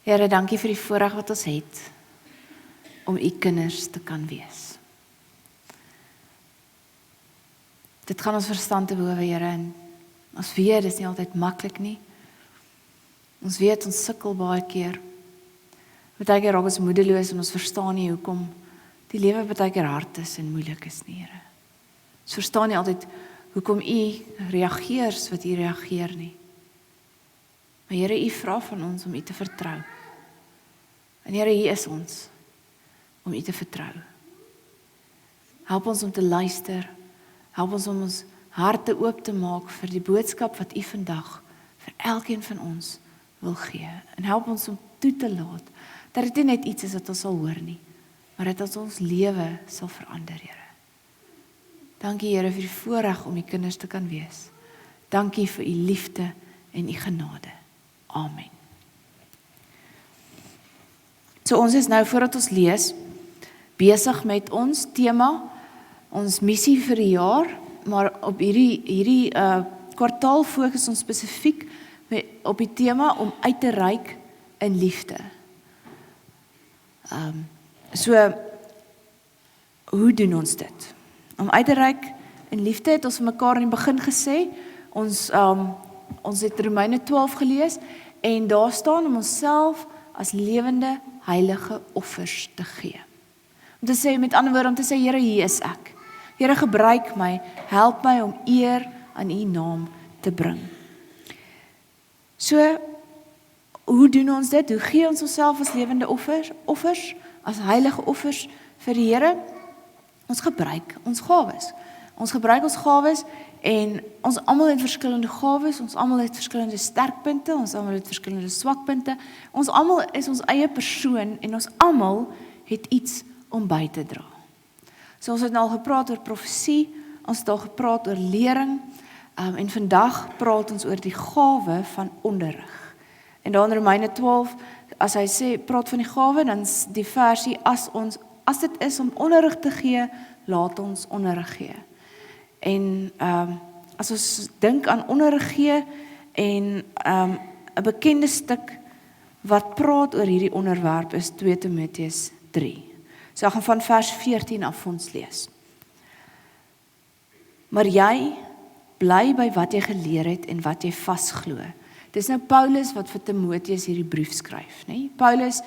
Here, dankie vir die voorreg wat ons het, om u kinders te kan wees. Dit gaan ons verstand te bowe, Here, en ons weet, dit is nie altyd maklik nie. Ons weet, ons sukkel baie keer. Baie keer raak ons moedeloos en ons verstaan nie hoekom die lewe baie keer hard is en moeilik is nie, Here. Ons verstaan nie altyd hoekom u reageer soos wat u reageer nie. Maar Here, u vra van ons om u te vertrou. En Here, hier is ons, om u te vertrou. Help ons om te luister, help ons om ons harte oop te maak vir die boodskap wat u vandag vir elkeen van ons wil gee. En help ons om toe te laat, dat dit nie net iets is wat ons sal hoor nie, maar dat ons lewe sal verander, Here. Dankie, Here, vir die voorreg om u kinders te kan wees. Dankie vir u liefde en u genade. Amen. So ons is nou, voordat ons lees, besig met ons tema, ons missie vir die jaar, maar op hierdie kwartaal fokus ons spesifiek op die tema om uit te reik in liefde. Hoe doen ons dit? Om uit te reik in liefde het ons vir mekaar in die begin gesê, ons het Romeine 12 gelees, en daar staan om onsself as lewende, heilige offers te gee. Om te sê, met ander woorde, om te sê, Here, hier is ek. Here, gebruik my, help my om eer aan u naam te bring. So, hoe doen ons dit? Hoe gee ons onsself as lewende offers, as heilige offers vir die Here? Ons gebruik ons gawes. Ons gebruik ons gawes en ons almal het verskillende gawes, ons almal het verskillende sterkpunte, ons almal het verskillende swakpunte. Ons almal is ons eie persoon en ons almal het iets om by te dra. So ons het nou al gepraat oor profesie, ons het al gepraat oor lering, en vandag praat ons oor die gawe van onderrig. En dan in Romeine 12, as hy sê, praat van die gawe, dan is die versie, as dit is om onderrig te gee, laat ons onderrig gee. En as ons dink aan onderrig gee, en 'n bekende stuk wat praat oor hierdie onderwerp is 2 Timoteus 3. So ek gaan van vers 14 af ons lees. Maar jy bly by wat jy geleer het en wat jy vasglo. Dis nou Paulus wat vir Timoteus hierdie brief skryf, né? Paulus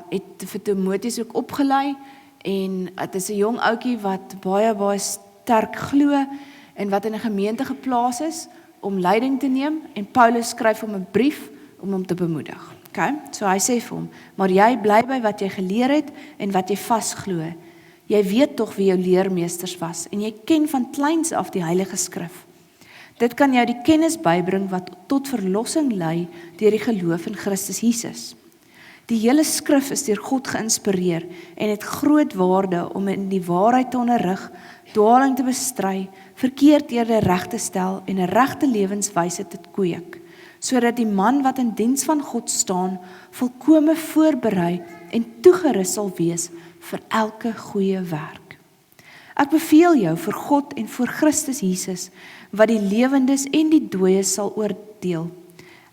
het vir Timoteus ook opgelei en dit is 'n jong ouetjie wat baie sterk glo en wat in 'n gemeente geplaas is om leiding te neem en Paulus skryf hom 'n brief om hom te bemoedig. Okay? So hy sê vir hom, maar jy bly by wat jy geleer het en wat jy vasglo. Jy weet tog wie jou leermeesters was en jy ken van kleins af die Heilige Skrif. Dit kan jou die kennis bybring wat tot verlossing lei deur die geloof in Christus Jesus. Die hele skrif is deur God geïnspireer en het groot waarde om in die waarheid te onderrig, dwaling te bestry, verkeerdhede reg te stel en 'n regte lewenswyse te kweek, sodat die man wat in diens van God staan, volkome voorberei en toegerus sal wees vir elke goeie werk. Ek beveel jou vir God en vir Christus Jesus, wat die lewendes en die dooies sal oordeel.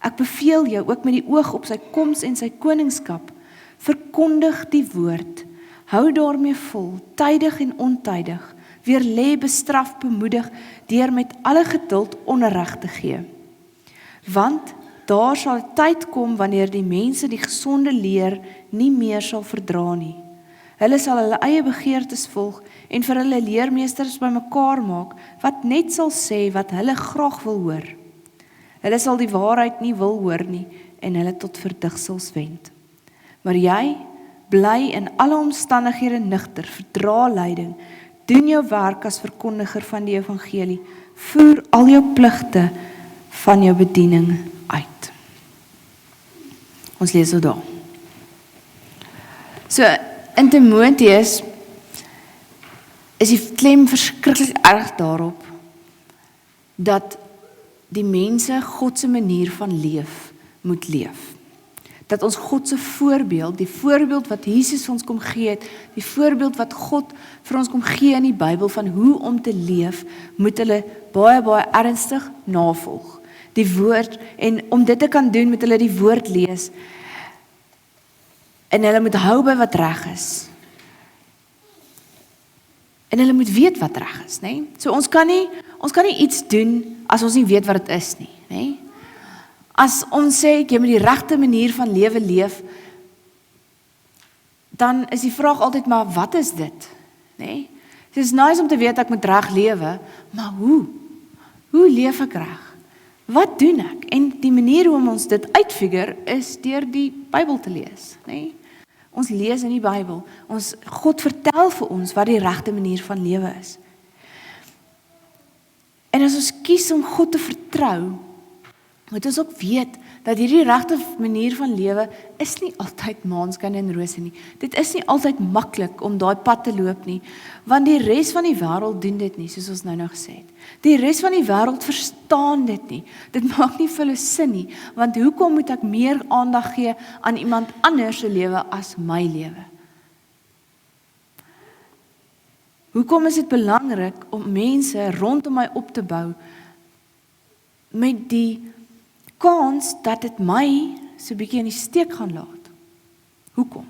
Ek beveel jou ook met die oog op sy koms en sy koningskap, verkondig die woord, hou daarmee vol, tydig en ontydig, weerlê, bestraf, bemoedig, deur met alle geduld onderrig te gee. Want daar sal 'n tyd kom wanneer die mense die gesonde leer nie meer sal verdra nie. Hulle sal hulle eie begeertes volg en vir hulle leermeesters bymekaar maak, wat net sal sê wat hulle graag wil hoor. Hulle sal die waarheid nie wil hoor nie en hulle tot verdigsels wend. Maar jy bly in alle omstandighede nugter, verdra lyding, doen jou werk as verkondiger van die evangelie, voer al jou pligte van jou bediening uit. Ons lees dit daar. So, in Timoteus is die klem verskriklik erg daarop, dat die mense God se manier van leef moet leef. Dat ons God se voorbeeld, die voorbeeld wat Jesus vir ons kom gee het, die voorbeeld wat God vir ons kom gee in die Bybel van hoe om te leef, moet hulle baie ernstig navolg. Die woord, en om dit te kan doen, moet hulle die woord lees. En hulle moet hou by wat reg is. En hulle moet weet wat reg is, né? So ons kan nie iets doen as ons nie weet wat dit is nie, né? As ons sê jy moet die regte manier van lewe leef, dan is die vraag altyd maar wat is dit, né? Dit is nice om te weet ek moet reg lewe, maar hoe? Hoe leef ek reg? Wat doen ek? En die manier hoe ons dit uitfigure is deur die Bybel te lees, né? Ons lees in die Bybel. God vertel vir ons wat die regte manier van lewe is. En as ons kies om God te vertrou, moet ons ook weet dat hierdie regte manier van lewe is nie altyd maanskyn en rose nie. Dit is nie altyd maklik om daai pad te loop nie, want die res van die wêreld doen dit nie, soos ons nou gesê het. Die res van die wêreld verstaan dit nie. Dit maak nie vir hulle sin nie, want hoekom moet ek meer aandag gee aan iemand anders se lewe as my lewe? Hoekom is dit belangrik om mense rondom my op te bou met die kans dat dit my so 'n bietjie in die steek gaan laat? Hoekom?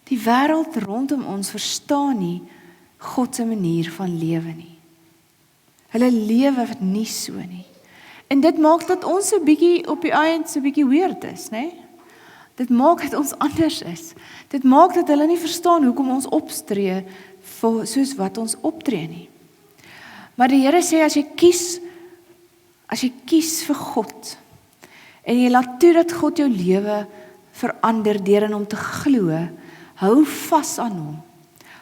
Die wêreld rondom ons verstaan nie God se manier van lewe nie. Hulle lewe nie so nie. En dit maak dat ons so 'n bietjie op die eind so 'n bietjie weird is, né? Dit maak dat ons anders is. Dit maak dat hulle nie verstaan hoekom ons optree soos wat ons optree nie. Maar die Here sê as jy kies vir God en jy laat toe dat God jou lewe verander deur in hom te glo, hou vas aan hom.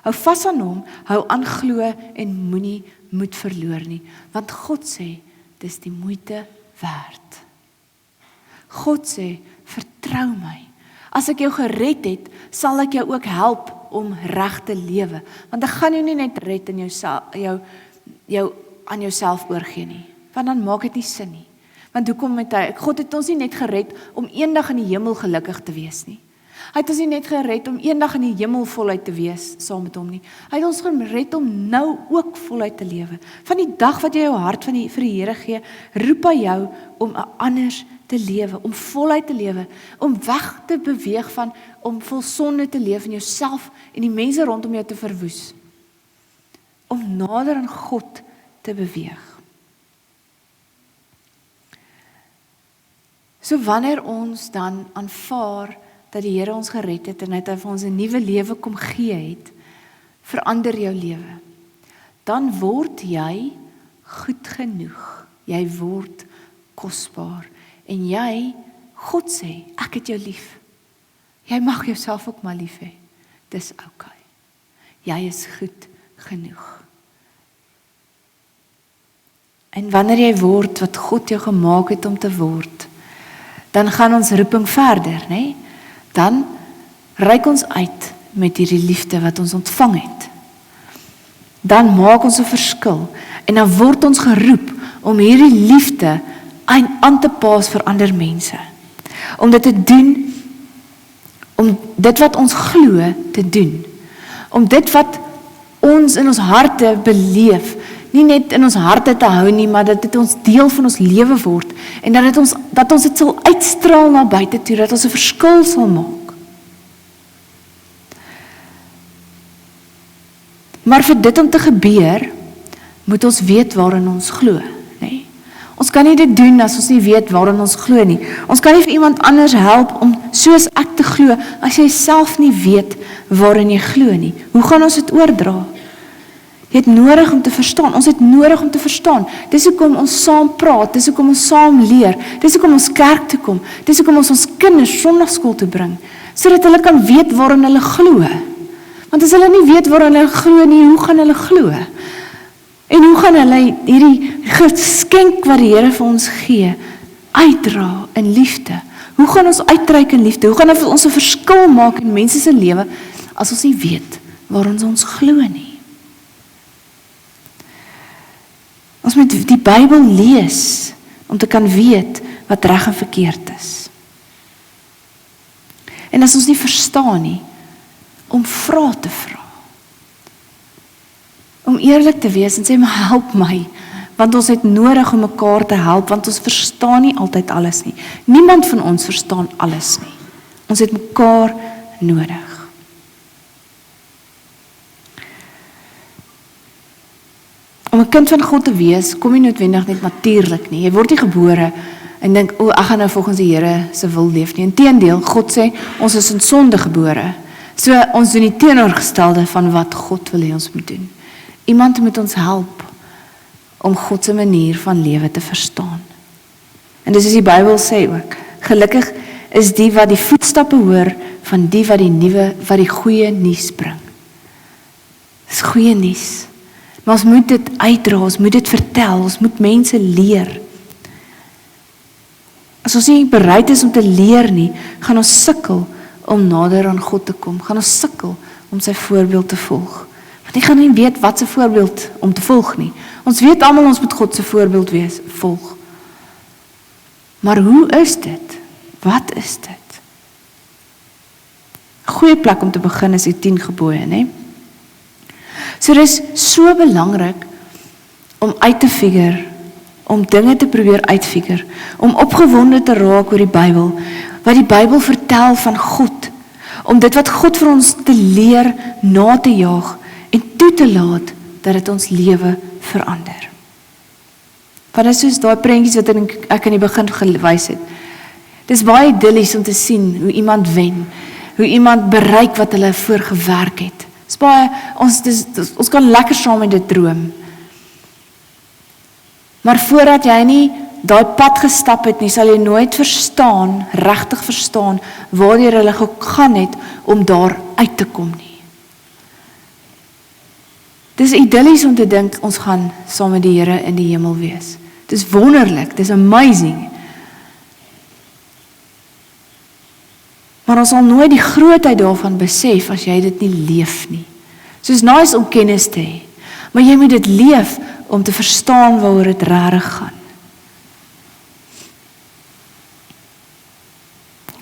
Hou vas aan hom, hou aan glo en moenie moed verloor nie, want God sê dis die moeite werd. God sê vertrou my. As ek jou gered het, sal ek jou ook help om reg te lewe, want ek gaan jou nie net red en jou aan jouself oorgee nie. Want dan maak dit nie sin nie. Want hoekom het God het ons nie net gered om eendag in die hemel gelukkig te wees nie. Hy het ons nie net gered om eendag in die hemel voluit te wees saam met hom nie. Hy het ons gered om nou ook voluit te lewe. Van die dag wat jy jou hart vir die Here gee, roep hy jou om anders te lewe, om voluit te lewe, om weg te beweeg van om vol sonde te leef en jouself en die mense rondom jou te verwoes. Om nader aan God te beweeg. So wanneer ons dan aanvaar dat die Here ons gered het en hy vir ons 'n nuwe lewe kom gee het, verander jou lewe. Dan word jy goed genoeg. Jy word kosbaar en God sê, ek het jou lief. Jy mag jouself ook maar lief hê. Dis okay. Jy is goed genoeg. En wanneer jy word wat God jou gemaak het om te word, dan gaan ons roeping verder, né? Dan reik ons uit met hierdie liefde wat ons ontvang het. Dan maak ons 'n verskil en dan word ons geroep om hierdie liefde aan te pas vir ander mense. Om dit te doen, om dit wat ons glo te doen. Om dit wat ons in ons harte beleef, nie net in ons harte te hou nie, maar dat dit ons deel van ons lewe word en dat ons dit sal uitstraal na buite toe, dat ons 'n verskil sal maak. Maar vir dit om te gebeur, moet ons weet waarin ons glo, né? Ons kan nie dit doen as ons nie weet waarin ons glo nie. Ons kan nie vir iemand anders help om soos ek te glo as jy self nie weet waarin jy glo nie. Hoe gaan ons dit oordra? Jy het nodig om te verstaan. Ons het nodig om te verstaan. Dis hoekom ons saam praat, dis hoekom ons saam leer, dis hoekom ons kerk toe kom, dis hoekom ons kinders sonndagskool toe bring, sodat hulle kan weet waarin hulle glo. Want as hulle nie weet waarin hulle glo nie, hoe gaan hulle glo? En hoe gaan hulle hierdie geskenk wat die Here vir ons gee, uitdra in liefde? Hoe gaan ons uitreik in liefde? Hoe gaan dit vir ons 'n verskil maak in mense se lewe as ons nie weet waarin ons glo nie? Ons moet die Bybel lees om te kan weet wat reg en verkeerd is. En as ons nie verstaan nie, om vrae te vra. Om eerlik te wees en sê, maar help my, want ons het nodig om mekaar te help, want ons verstaan nie altyd alles nie. Niemand van ons verstaan alles nie. Ons het mekaar nodig. Om 'n kind van God te wees, kom jy noodwendig net natuurlik nie. Jy word nie gebore en dink, ek gaan nou volgens die Here se wil leef nie. Inteendeel, God sê, ons is in sonde gebore. So, ons doen die teenoorgestelde van wat God wil hê ons moet doen. Iemand moet ons help om God se manier van lewe te verstaan. En dis is die Bybel sê ook, gelukkig is die wat die voetstappe hoor van die wat die goeie nuus bring. Dis goeie nuus. Maar ons moet dit uitdra, ons moet dit vertel, ons moet mense leer. As ons nie bereid is om te leer nie, gaan ons sukkel om nader aan God te kom. Gaan ons sukkel om sy voorbeeld te volg. Want jy gaan nie weet wat sy voorbeeld om te volg nie. Ons weet almal ons moet God se voorbeeld volg. Maar hoe is dit? Wat is dit? 'n Goeie plek om te begin is die 10 gebooie, né? So dit is so belangrik om uit te figure, om dinge te probeer uitfigure, om opgewonde te raak oor die Bybel, wat die Bybel vertel van God, om dit wat God vir ons te leer, na te jaag, en toe te laat, dat dit ons lewe verander. Want dit is soos daai prentjies wat ek in die begin gewys het. Dit is baie idyllies om te sien hoe iemand wen, hoe iemand bereik wat hulle voorgewerk het. Dis baie, ons kan lekker saam met dit droom. Maar voordat jy nie daai pad gestap het nie, sal jy nooit verstaan, regtig verstaan, waardeur hulle gegaan het om daar uit te kom nie. Dis idyllies om te dink, ons gaan saam met die Here in die hemel wees. Dis wonderlik, dis amazing. Maar ons sal nooit die grootheid daarvan besef as jy dit nie leef nie. Soos nice om kennis te hê, maar jy moet dit leef om te verstaan waaroor dit regtig gaan.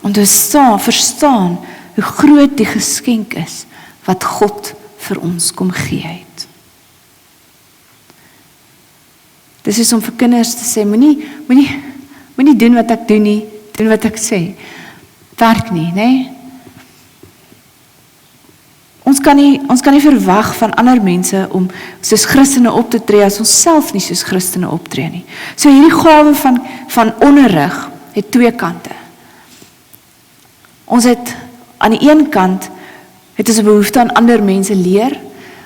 Om te verstaan hoe groot die geskenk is wat God vir ons kom gee het. Dis is om vir kinders te sê, moenie doen wat ek doen nie, doen wat ek sê. Werk nie, né? Ons kan nie verwag van ander mense om soos Christene op te tree as ons self nie soos Christene optree nie. So hierdie gawe van onderrig het 2 kante. Ons het aan die een kant het ons 'n behoefte aan ander mense leer,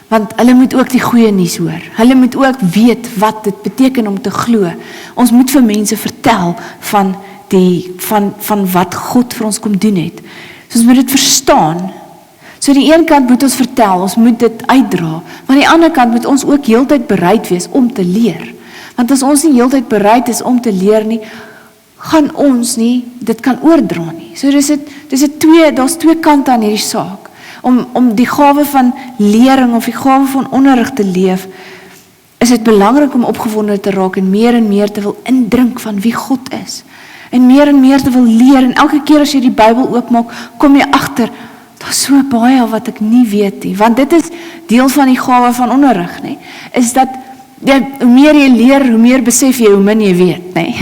want hulle moet ook die goeie nuus hoor. Hulle moet ook weet wat dit beteken om te glo. Ons moet vir mense vertel van wat God vir ons kom doen het. So ons moet dit verstaan. So die een kant moet ons vertel, ons moet dit uitdra, maar die ander kant moet ons ook heeltyd bereid wees om te leer. Want as ons nie heeltyd bereid is om te leer nie, gaan ons nie dit kan oordra nie. So daar's 2 kante aan hierdie saak. Om die gawe van lering of die gawe van onderrig te leef, is dit belangrik om opgewonde te raak en meer te wil indrink van wie God is. En meer te wil leer, en elke keer as jy die Bybel oopmaak, kom jy agter, daar's so baie wat ek nie weet nie, want dit is deel van die gawe van onderrig, nie? Is dat, hoe meer jy leer, hoe meer besef jy, hoe min jy weet, nie?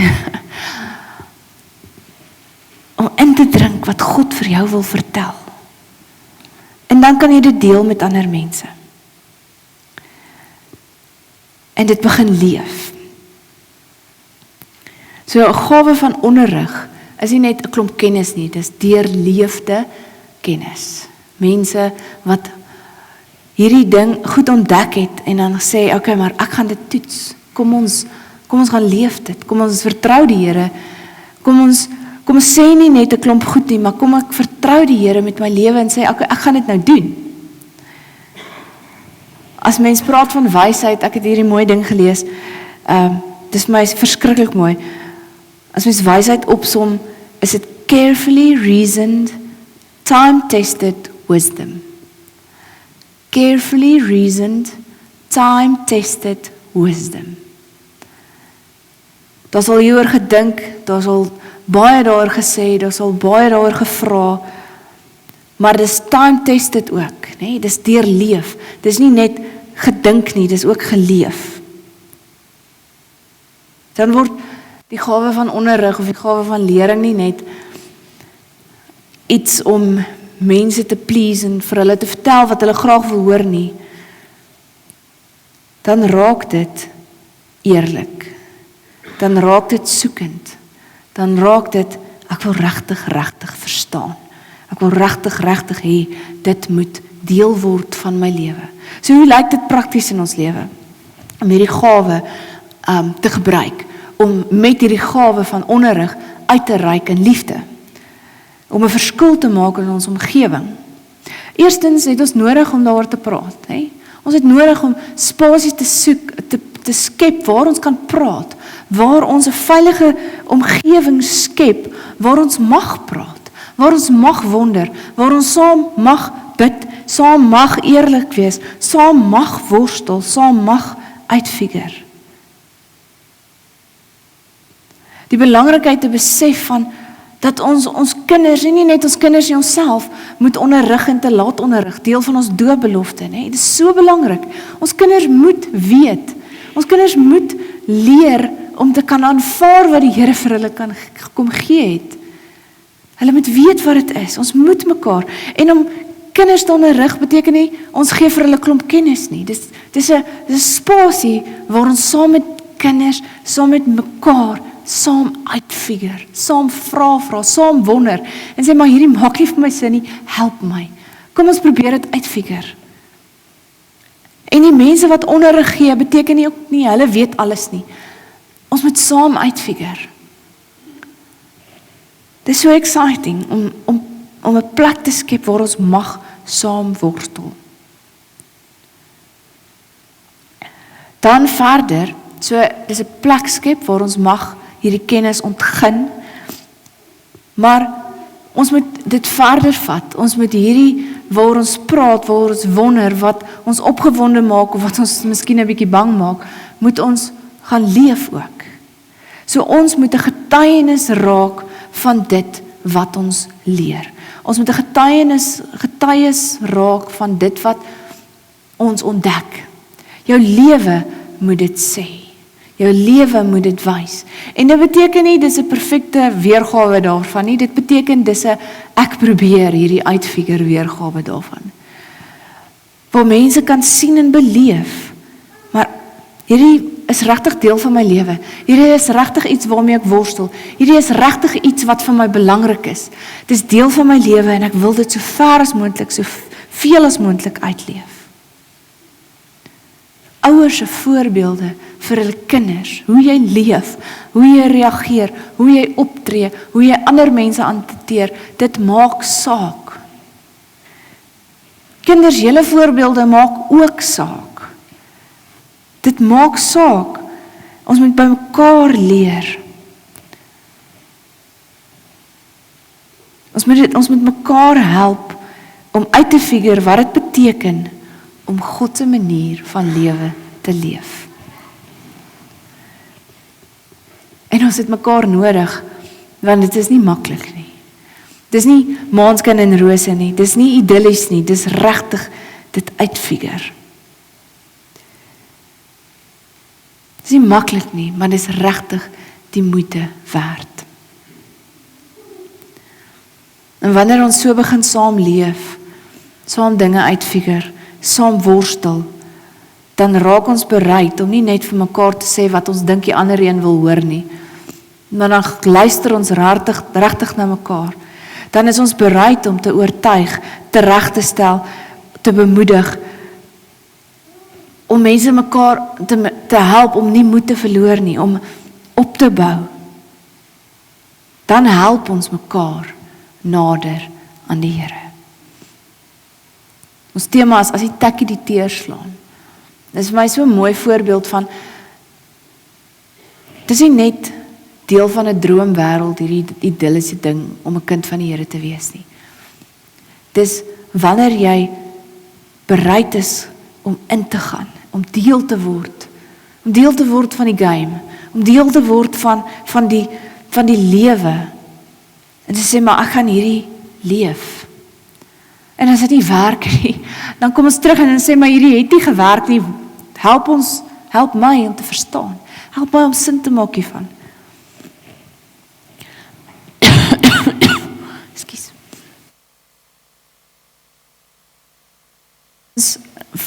Om in te drink wat God vir jou wil vertel. En dan kan jy dit deel met ander mense. En dit begin leef. So 'n gawe van onderrig is nie net 'n klomp kennis nie, dis deurleefde kennis. Mense wat hierdie ding goed ontdek het en dan sê, okay, maar ek gaan dit toets. Kom ons gaan leef dit. Kom ons vertrou die Here. Kom ons sê nie net 'n klomp goed nie, maar kom ek vertrou die Here met my lewe en sê, okay, ek gaan dit nou doen. As mens praat van wysheid, ek het hierdie mooi ding gelees, dis my verskriklik mooi. As mens wysheid opsom, is it carefully reasoned, time-tested wisdom. Carefully reasoned, time-tested wisdom. Daar sal hieroor gedink, daar sal baie daaroor gesê, daar sal baie daaroor gevra, maar dis time-tested ook, nee? Dis deurleef, dis nie net gedink nie, dis ook geleef. Dan word die gawe van onderrig of die gawe van lering nie net iets om mense te please en vir hulle te vertel wat hulle graag wil hoor nie, dan raak dit eerlik. Dan raak dit soekend. Dan raak dit, ek wil regtig verstaan. Ek wil regtig hê, dit moet deel word van my lewe. So hoe lyk dit prakties in ons lewe? Om hierdie gawe te gebruik, om met hierdie gawe van onderrig uit te reik in liefde, om 'n verskil te maak in ons omgewing. Eerstens het ons nodig om daaroor te praat. Ons het nodig om spasie te soek, te skep waar ons kan praat, waar ons 'n veilige omgewing skep, waar ons mag praat, waar ons mag wonder, waar ons saam mag bid, saam mag eerlik wees, saam mag worstel, saam mag uitfigure. Die belangrikheid te besef van dat ons kinders, en nie net ons kinders nie, onsself, moet onderrig en te laat onderrig, deel van ons doopbelofte, Dit is so belangrik. Ons kinders moet weet, ons kinders moet leer om te kan aanvaar wat die Here vir hulle kan kom gee het. Hulle moet weet wat dit is, ons moet mekaar, en om kinders te onderrig beteken nie, ons gee vir hulle klomp kennis nie, dis 'n spasie waar ons saam met kinders, saam met mekaar, saam uitfigure, saam vra, saam wonder, en sê, maar hierdie maak nie vir my sin nie, help my. Kom ons probeer dit uitfigure. En die mense wat onderrig gee, beteken nie ook nie, hulle weet alles nie. Ons moet saam uitfigure. Dit is so exciting, om 'n plek te skep waar ons mag saam worstel. Dan verder, so dis 'n plek skep waar ons mag hierdie kennis ontgin, maar ons moet dit verder vat, ons moet hierdie, waar ons praat, waar ons wonder, wat ons opgewonde maak, of wat ons miskien 'n bietjie bang maak, moet ons gaan leef ook. So ons moet 'n getuienis raak van dit wat ons leer. Ons moet 'n getuies raak van dit wat ons ontdek. Jou lewe moet dit sê. Jou lewe moet dit wys. En dit beteken nie, dis 'n perfekte weergawe daarvan nie. Dit beteken, dis 'n, ek probeer hierdie uitfigure weergawe daarvan. Waar mense kan sien en beleef, maar hierdie is regtig deel van my lewe. Hierdie is regtig iets waarmee ek worstel. Hierdie is regtig iets wat vir my belangrik is. Dit is deel van my lewe en ek wil dit so ver as moontlik, so veel as moontlik uitleef. Ouers se voorbeelde vir hulle kinders, hoe jy leef, hoe jy reageer, hoe jy optree, hoe jy ander mense hanteer, dit maak saak. Kinders, julle voorbeelde maak ook saak. Dit maak saak. Ons moet by mekaar leer. Ons moet mekaar help om uit te figure wat dit beteken om God se manier van lewe te leef. En ons het mekaar nodig, want dit is nie maklik nie. Dis nie maanskyn en rose nie, dis nie idillies nie, dis regtig dit uitfigure. Dis nie maklik nie, maar dis regtig die moeite werd. En wanneer ons so begin saam leef, saam dinge uitfigure, saam worstel, dan raak ons bereid om nie net vir mekaar te sê wat ons dink die ander een wil hoor nie, maar dan luister ons regtig na mekaar. Dan is ons bereid om te oortuig, te reg te stel, te bemoedig, om mense mekaar te help om nie moed te verloor nie, om op te bou. Dan help ons mekaar nader aan die Here. Ons tema is as die tekkie die teer slaan. Dit is vir my so 'n mooi voorbeeld van, dit is nie net deel van 'n droomwêreld, hierdie idilliese ding om 'n kind van die Here te wees nie. Dis wanneer jy bereid is om in te gaan, om deel te word van die game, om deel te word van die lewe, en te sê, maar ek gaan hierdie leef. En as dit nie werk nie, dan kom ons terug en sê, maar hierdie het nie gewerk nie, help my om te verstaan, help my om sin te maak hiervan. Ekskuus.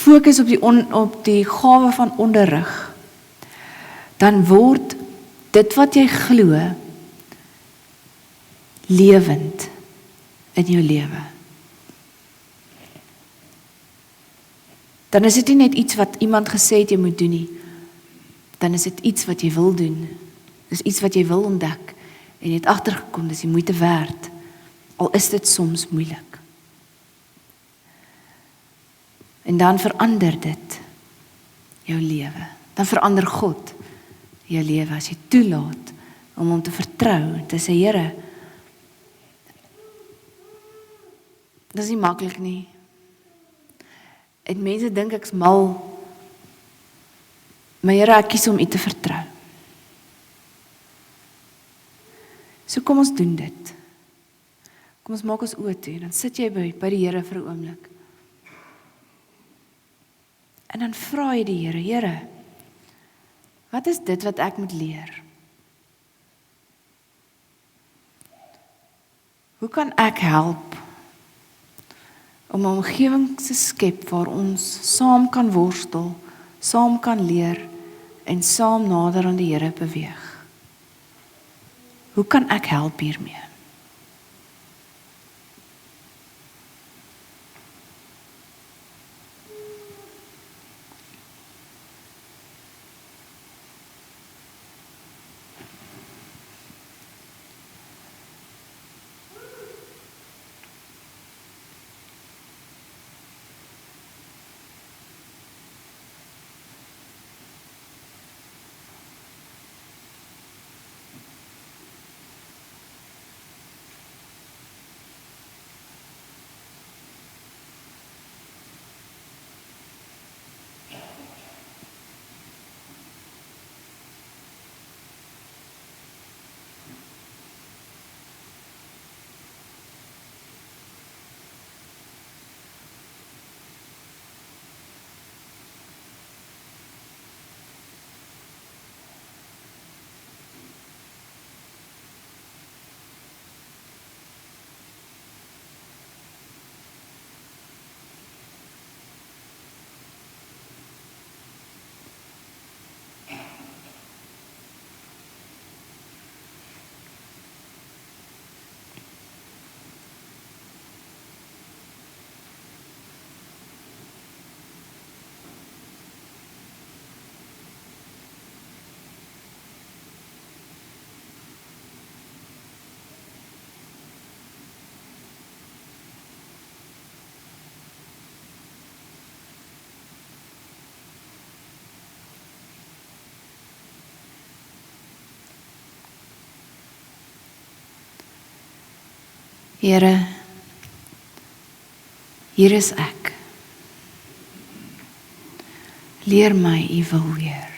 fokus op die gawe van onderrig, dan word dit wat jy glo lewend in jou lewe. Dan is dit nie net iets wat iemand gesê het jy moet doen nie, dan is dit iets wat jy wil doen. Dis iets wat jy wil ontdek en jy het agtergekom, dis die moeite werd, al is dit soms moeilik. En dan verander dit jou lewe. Dan verander God jou lewe as jy toelaat om hom te vertrou, te sê Here, dit is nie maklik nie. En mense dink ek's mal, maar Here, ek kies om U te vertrou. So kom ons doen dit. Kom ons maak ons oë toe, dan sit jy by die Here vir 'n oomblik. En dan vra jy die Here, Here, wat is dit wat ek moet leer? Hoe kan ek help om 'n omgewing te skep waar ons saam kan worstel, saam kan leer en saam nader aan die Here beweeg? Hoe kan ek help hiermee? Here, hier is ek. Leer my U wil weer.